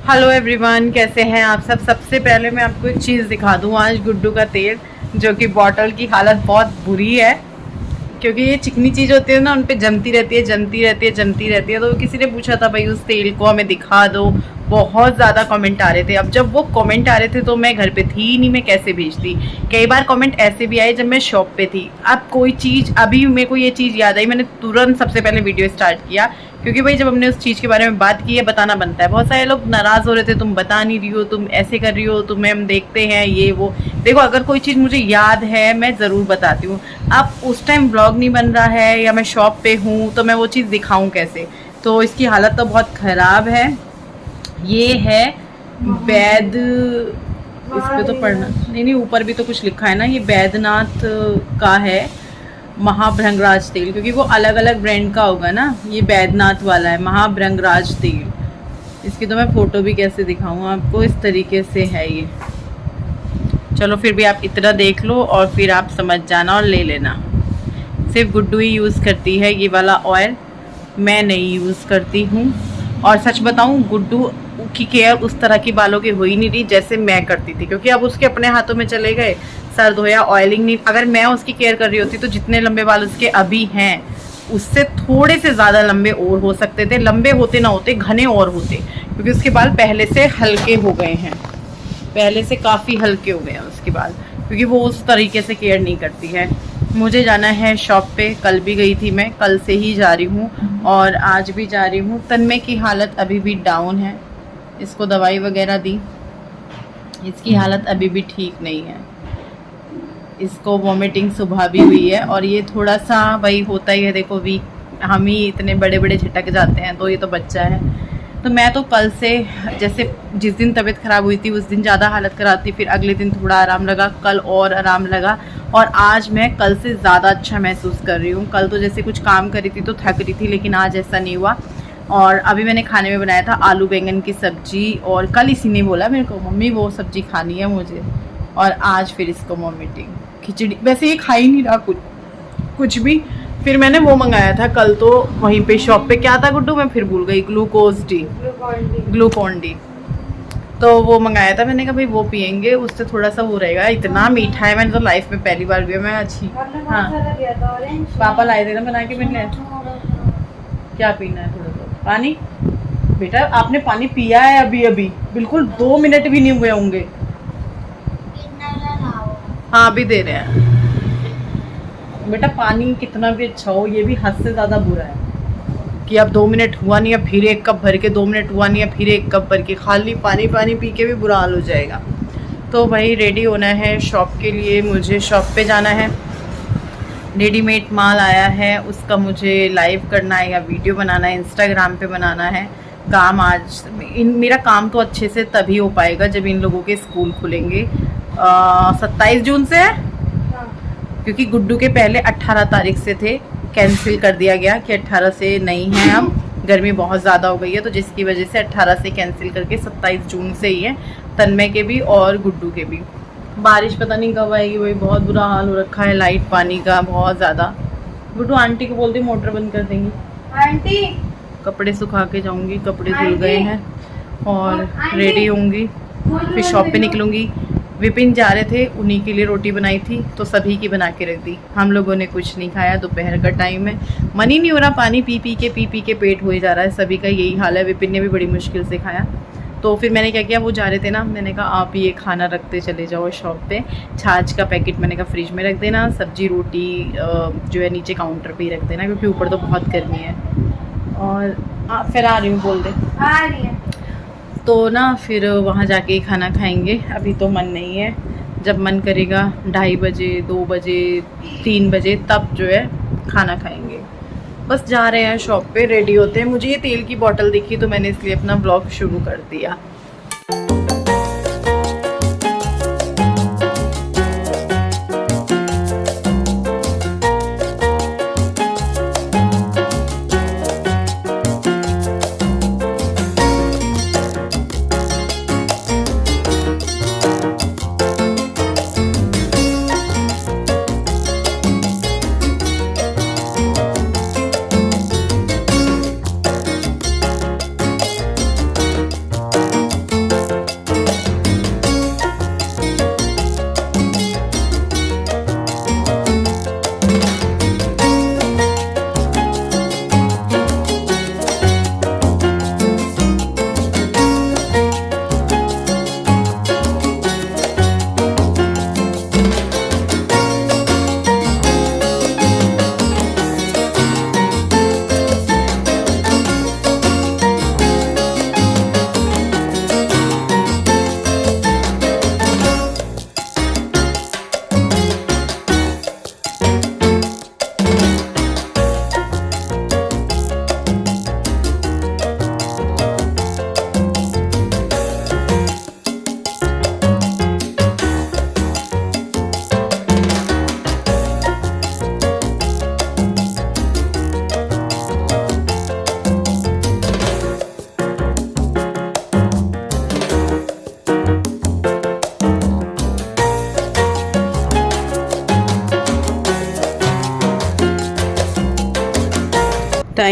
Hello everyone, कैसे हैं आप सब। सबसे पहले मैं आपको एक चीज़ दिखा दूं। आज गुड्डू का तेल, जो कि बॉटल की हालत बहुत बुरी है, क्योंकि ये चिकनी चीज़ होती है ना, उन पे जमती रहती है जमती रहती है जमती रहती है। तो किसी ने पूछा था भाई उस तेल को हमें दिखा दो, बहुत ज़्यादा कमेंट आ रहे थे। अब जब वो कमेंट आ रहे थे तो मैं घर पे थी ही नहीं, मैं कैसे भेजती। कई बार कमेंट ऐसे भी आए जब मैं शॉप पे थी। अब कोई चीज़, अभी मेरे को ये चीज़ याद आई, मैंने तुरंत सबसे पहले वीडियो स्टार्ट किया, क्योंकि भाई जब हमने उस चीज़ के बारे में बात की है, बताना बनता है। बहुत सारे लोग नाराज़ हो रहे थे, तुम बता नहीं रही हो, तुम ऐसे कर रही हो, तुम्हें हम देखते हैं, ये वो। देखो, अगर कोई चीज़ मुझे याद है मैं ज़रूर बताती हूँ। अब उस टाइम ब्लॉग नहीं बन रहा है या मैं शॉप पे हूँ, तो मैं वो चीज़ दिखाऊँ कैसे। तो इसकी हालत तो बहुत ख़राब है। ये है वैद, इस पे तो पढ़ना नहीं, नहीं ऊपर भी तो कुछ लिखा है ना, ये बैद्यनाथ का है महाभृंगराज तेल, क्योंकि वो अलग अलग ब्रांड का होगा ना। ये बैद्यनाथ वाला है महाभृंगराज तेल। इसकी तो मैं फ़ोटो भी कैसे दिखाऊँ आपको, इस तरीके से है ये। चलो फिर भी आप इतना देख लो और फिर आप समझ जाना और ले लेना। सिर्फ गुड्डू ही यूज़ करती है ये वाला ऑयल, मैं नहीं यूज़ करती हूँ। और सच बताऊँ, गुड्डू की केयर उस तरह की बालों की हो ही नहीं रही जैसे मैं करती थी, क्योंकि अब उसके अपने हाथों में चले गए। सर धोया, ऑयलिंग नहीं। अगर मैं उसकी केयर कर रही होती तो जितने लंबे बाल उसके अभी हैं, उससे थोड़े से ज़्यादा लंबे और हो सकते थे। लंबे होते ना होते, घने और होते, क्योंकि उसके बाल पहले से हल्के हो गए हैं, पहले से काफ़ी हल्के हो गए हैं उसके बाल, क्योंकि वो उस तरीके से केयर नहीं करती है। मुझे जाना है शॉप पे, कल भी गई थी मैं, कल से ही जा रही हूँ और आज भी जा रही हूँ। तन्मय की हालत अभी भी डाउन है, इसको दवाई वगैरह दी, इसकी हालत अभी भी ठीक नहीं है। इसको वॉमिटिंग सुबह भी हुई है और ये थोड़ा सा भाई होता ही है। देखो, वीक हम ही इतने बड़े बड़े झटक जाते हैं, तो ये तो बच्चा है। तो मैं तो कल से, जैसे जिस दिन तबीयत ख़राब हुई थी उस दिन ज़्यादा हालत ख़राब थी, फिर अगले दिन थोड़ा आराम लगा, कल और आराम लगा, और आज मैं कल से ज़्यादा अच्छा महसूस कर रही हूँ। कल तो जैसे कुछ काम करी थी तो थक रही थी, लेकिन आज ऐसा नहीं हुआ। और अभी मैंने खाने में बनाया था आलू बैंगन की सब्ज़ी, और कल इसी ने बोला मेरे को, मम्मी वो सब्ज़ी खानी है मुझे, और आज फिर इसको वॉमिटिंग, खिचड़ी। वैसे ये खा ही नहीं रहा कुछ भी। फिर मैंने वो मंगाया था कल, तो वहीं पे शॉप पे क्या था गुड्डू, मैं फिर भूल गई, ग्लूकॉन डी। तो वो मंगाया था, मैंने कहा भाई वो पियेंगे, उससे थोड़ा सा वो रहेगा। इतना मीठा है, मैंने तो लाइफ में पहली बार पिया। मैं अच्छी, हाँ पापा लाए थे ना बना के, मैंने क्या पीना है, थोड़ा सा पानी। बेटा आपने पानी पिया है अभी अभी, बिल्कुल 2 मिनट भी नहीं हुए होंगे। हाँ अभी दे रहे हैं। बेटा पानी कितना भी अच्छा हो, ये भी हद से ज़्यादा बुरा है कि अब 2 मिनट हुआ नहीं है फिर 1 कप भर के, 2 मिनट हुआ नहीं है फिर 1 कप भर के। खाली पानी पानी पी के भी बुरा हाल हो जाएगा। तो भाई रेडी होना है शॉप के लिए, मुझे शॉप पे जाना है। रेडीमेड माल आया है, उसका मुझे लाइव करना है या वीडियो बनाना है, इंस्टाग्राम पे बनाना है। काम आज मेरा काम तो अच्छे से तभी हो पाएगा जब इन लोगों के स्कूल खुलेंगे। 27 जून से है, क्योंकि गुड्डू के पहले 18 तारीख से थे, कैंसिल कर दिया गया कि 18 से नहीं है। अब गर्मी बहुत ज़्यादा हो गई है, तो जिसकी वजह से 18 से कैंसिल करके 27 जून से ही है, तन्मय के भी और गुड्डू के भी। बारिश पता नहीं कब आएगी भाई, बहुत बुरा हाल हो रखा है लाइट पानी का बहुत ज़्यादा। गुड्डू आंटी को बोलती मोटर बंद कर देंगी। आंटी कपड़े सुखा के जाऊँगी, कपड़े धुल गए हैं, और रेडी होंगी, फिर शॉप पे निकलूँगी। विपिन जा रहे थे, उन्हीं के लिए रोटी बनाई थी, तो सभी की बना के रख दी। हम लोगों ने कुछ नहीं खाया, दोपहर का टाइम है, मन ही नहीं हो रहा, पानी पी पी के पेट हो जा रहा है। सभी का यही हाल है, विपिन ने भी बड़ी मुश्किल से खाया। तो फिर मैंने क्या किया, वो जा रहे थे ना, मैंने कहा आप ये खाना रखते चले जाओ शॉप पे। छाछ का पैकेट मैंने कहा फ्रिज में रख देना, सब्जी रोटी जो है नीचे काउंटर पे ही रख देना, क्योंकि ऊपर तो बहुत गर्मी है। और फिर आ रही हूँ, बोल दे आ रही है। तो ना फिर वहाँ जाके खाना खाएंगे। अभी तो मन नहीं है, जब मन करेगा 2:30 बजे, 2 बजे, 3 बजे, तब जो है खाना खाएंगे। बस जा रहे हैं शॉप पे, रेडी होते हैं। मुझे ये तेल की बोतल दिखी तो मैंने इसलिए अपना ब्लॉग शुरू कर दिया।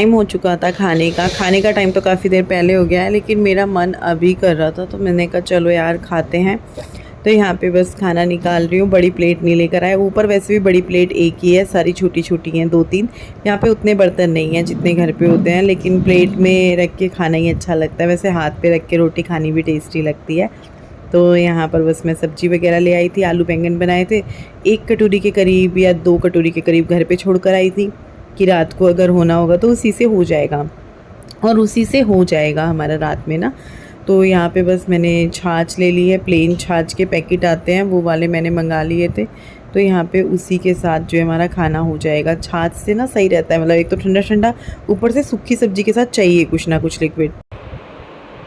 टाइम हो चुका था खाने का टाइम तो काफ़ी देर पहले हो गया है, लेकिन मेरा मन अभी कर रहा था तो मैंने कहा चलो यार खाते हैं। तो यहाँ पे बस खाना निकाल रही हूँ, बड़ी प्लेट नहीं लेकर आए। ऊपर वैसे भी बड़ी प्लेट एक ही है, सारी छोटी छोटी हैं 2-3। यहाँ पे उतने बर्तन नहीं हैं जितने घर पे होते हैं, लेकिन प्लेट में रख के खाना ही अच्छा लगता है। वैसे हाथ पे रख के रोटी खानी भी टेस्टी लगती है। तो यहाँ पर बस मैं सब्ज़ी वगैरह ले आई थी, आलू बैंगन बनाए थे। 1 कटोरी के करीब या 2 कटोरी के करीब घर पे छोड़ कर आई थी कि रात को अगर होना होगा तो उसी से हो जाएगा, और उसी से हो जाएगा हमारा रात में ना। तो यहाँ पे बस मैंने छाछ ले ली है, प्लेन छाछ के पैकेट आते हैं वो वाले मैंने मंगा लिए थे। तो यहाँ पे उसी के साथ जो है हमारा खाना हो जाएगा। छाछ से ना सही रहता है, मतलब एक तो ठंडा ठंडा, ऊपर से सूखी सब्जी के साथ चाहिए कुछ ना कुछ लिक्विड।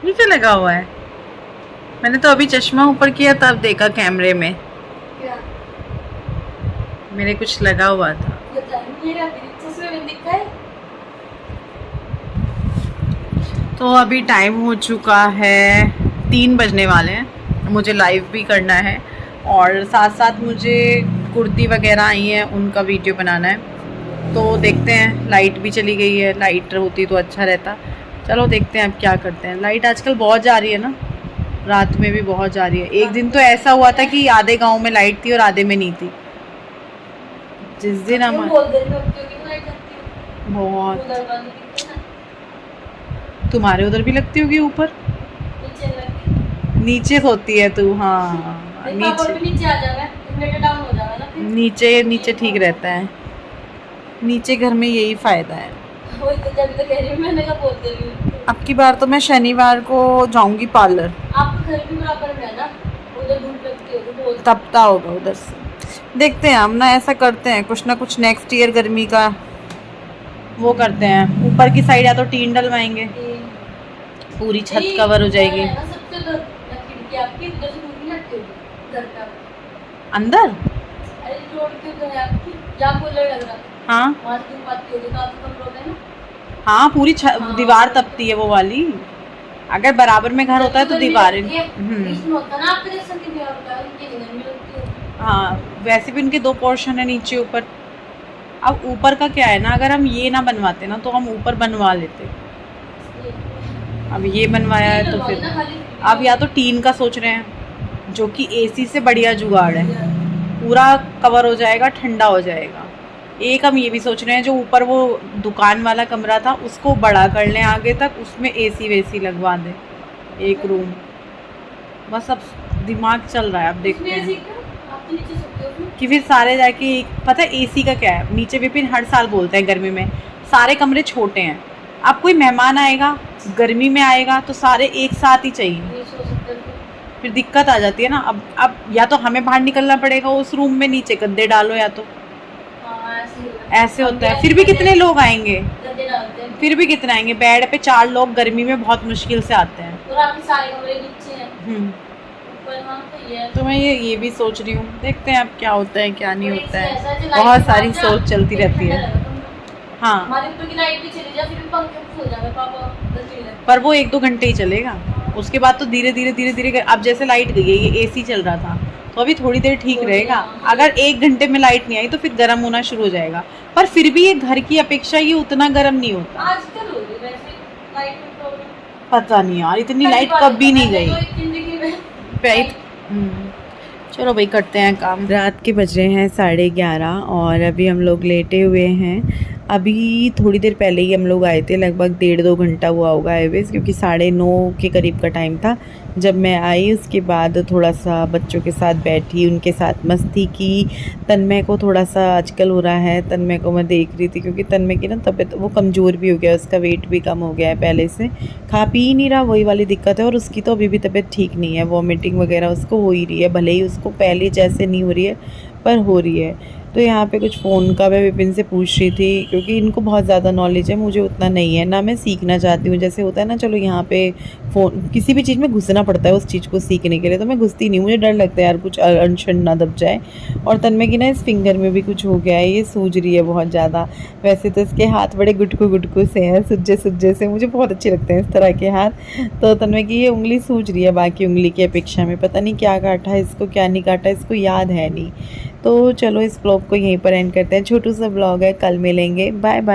नीचे लगा हुआ है, मैंने तो अभी चश्मा ऊपर किया तब देखा कैमरे में क्या? मेरे कुछ लगा हुआ था। तो अभी टाइम हो चुका है 3 बजने वाले हैं, मुझे लाइव भी करना है और साथ साथ मुझे कुर्ती वगैरह आई हैं उनका वीडियो बनाना है। तो देखते हैं, लाइट भी चली गई है, लाइट होती तो अच्छा रहता। चलो देखते हैं अब क्या करते हैं। लाइट आजकल बहुत जा रही है ना, रात में भी बहुत जा रही है। एक दिन तो ऐसा हुआ था कि आधे गांव में लाइट थी और आधे में नहीं थी। जिस दिन हम बहुत, तुम्हारे उधर भी लगती होगी ऊपर, नीचे सोती है तू? हाँ नीचे नीचे ठीक रहता है, नीचे घर में यही फायदा है। अब की बार तो मैं शनिवार को जाऊंगी पार्लर। आपका घर भी बराबर में है ना, उधर धूप लगती होगी, तपता होगा उधर से। देखते हैं हम ना, ऐसा करते हैं कुछ ना कुछ नेक्स्ट ईयर गर्मी का वो करते हैं। ऊपर की साइड या तो टीन डलवाएंगे, पूरी छत कवर हो जाएगी। अंदर हाँ हाँ, पूरी दीवार तपती है वो वाली। अगर बराबर में घर होता है तो दीवारें हाँ, वैसे भी उनके 2 पोर्शन है, नीचे ऊपर। अब ऊपर का क्या है ना, अगर हम ये ना बनवाते ना तो हम ऊपर बनवा लेते। अब ये बनवाया है तो फिर अब या तो टीन का सोच रहे हैं, जो कि एसी से बढ़िया जुगाड़ है, पूरा कवर हो जाएगा, ठंडा हो जाएगा। एक हम ये भी सोच रहे हैं, जो ऊपर वो दुकान वाला कमरा था उसको बड़ा कर लें आगे तक, उसमें एसी वेसी लगवा दें एक रूम। बस अब दिमाग चल रहा है, अब देखते हैं कि फिर सारे जाके। पता है एसी का क्या है, नीचे विपिन हर साल बोलते हैं गर्मी में सारे कमरे छोटे हैं। अब कोई मेहमान आएगा गर्मी में आएगा तो सारे एक साथ ही चाहिए, फिर दिक्कत आ जाती है ना। अब या तो हमें बाहर निकलना पड़ेगा उस रूम में, नीचे गद्दे डालो, या तो ऐसे होता है। फिर भी कितने लोग आएंगे, फिर भी कितने आएंगे, बेड पे 4 लोग गर्मी में बहुत मुश्किल से आते हैं। तो मैं ये भी सोच रही हूँ, देखते हैं अब क्या होता है क्या नहीं होता है। बहुत सारी सोच चलती रहती है। हाँ, पर वो 1-2 घंटे ही चलेगा, उसके बाद तो धीरे धीरे। अब जैसे लाइट गई है, ये एसी चल रहा था तो अभी थोड़ी देर ठीक रहेगा। अगर 1 घंटे में लाइट नहीं आई तो फिर गर्म होना शुरू हो जाएगा। पर फिर भी ये घर की अपेक्षा ये उतना गर्म नहीं होता। आजकल हो रही वैसे लाइट में प्रॉब्लम, पता नहीं यार, इतनी लाइट कभी नहीं गई। चलो भाई करते हैं काम। रात के बज रहे हैं 11:30 और अभी हम लोग लेटे हुए हैं। अभी थोड़ी देर पहले ही हम लोग आए थे, लगभग 1.5-2 घंटा हुआ होगा आए हुए, क्योंकि 9:30 के करीब का टाइम था जब मैं आई। उसके बाद थोड़ा सा बच्चों के साथ बैठी, उनके साथ मस्ती की। तन्मय को थोड़ा सा आजकल हो रहा है, तन्मय को मैं देख रही थी, क्योंकि तन्मय की ना तबीयत, वो कमज़ोर भी हो गया, उसका वेट भी कम हो गया है पहले से, खा पी ही नहीं रहा, वही वाली दिक्कत है। और उसकी तो अभी भी तबीयत ठीक नहीं है, वॉमिटिंग वगैरह उसको हो ही रही है, भले ही उसको पहले जैसे नहीं हो रही है पर हो रही है। तो यहाँ पे कुछ फ़ोन का मैं विपिन से पूछ रही थी, क्योंकि इनको बहुत ज़्यादा नॉलेज है, मुझे उतना नहीं है ना। मैं सीखना चाहती हूँ, जैसे होता है ना, चलो यहाँ पे फ़ोन किसी भी चीज़ में घुसना पड़ता है उस चीज़ को सीखने के लिए, तो मैं घुसती नहीं, मुझे डर लगता है यार कुछ अनशन ना दब जाए। और तन्मय की ना इस फिंगर में भी कुछ हो गया है, ये सूज रही है बहुत ज़्यादा। वैसे तो इसके हाथ बड़े गुटकू से हैं, सुज्जे से, मुझे बहुत अच्छे लगते हैं इस तरह के हाथ। तो तन्मय की ये उंगली सूज रही है बाकी उंगली की अपेक्षा में, पता नहीं क्या काटा है इसको, क्या नहीं काटा इसको, याद है नहीं। तो चलो इस ब्लॉग को यहीं पर एंड करते हैं, छोटू सा ब्लॉग है, कल मिलेंगे, बाय बाय।